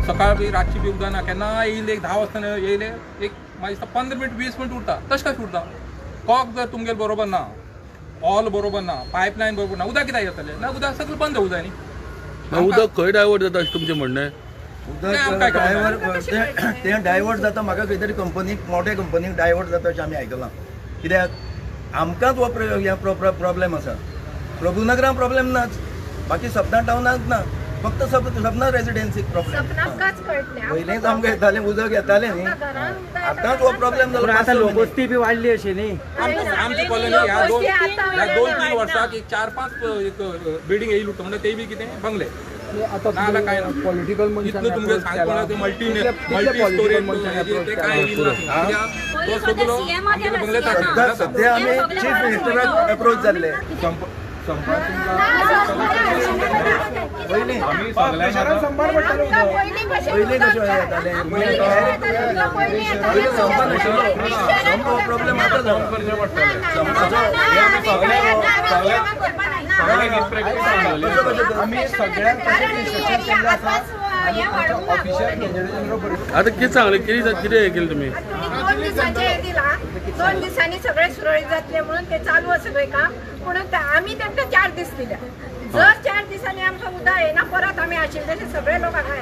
सकाळी रातची बी उदक ना केन्ना येईल एक 10 वाजता येईल एक मागीर 15 मिनट 20 मिनट उरता तशें कशें उरता कॉक जर तुमगेले बरोबर ना ऑल बरोबर ना पायपलायन बरोबर ना उदक कित्याक येतलें ना उदक सगळें बंद जावं जाय न्ही उदक खंय डायवर्ट जाता अशें तुमचें म्हणणें उदक तें डायवर्ट जाता म्हाका खंय तरी कंपनीक मोठ्या कंपनीक डायवर्ट जाता अशें आमी आयकलां कित्याक आमकांच हो प्रॉब्लेम आसा प्रभुनगरां प्रॉब्लेम नाच बाकी सपना टावनाक ना फक्त सपना रेजिडेन्सीक प्रॉब्लेम पयलींच आमकां येतालें उदक येतालें न्ही आतांच हो प्रॉब्लेम जालो आता लोकवस्ती बी वाडली अशी न्ही आमची कॉलनी ह्या 2-3 वर्साक एक 4-5 बिल्डिंग येयली उरता म्हणजे ते बी कितें बंगले नाजाल्यार काय ना पॉलिटिकल इतलं तुमगे सांगपा ते मल्टी स्टोरी ते काय तो सगळो बंगले सध्या आमी चीफ मिनिस्टराक अप्रोच जाल्ले पयलीं कशें येतालें संप प्रॉब्लेम आतां आता कितें सांगलें कितें हे केलें तुमी 2 दिसांचे हे दिला 2 दिसांनी सगळे सुरळीत जातले म्हणून ते चालू आसा सगळे काम पूण आमी तांकां 4 दीस दिल्या जर 4 दिसांनी आमचो उदक येना परत आमी आशिल्ले तशे सगळे लोक हांगा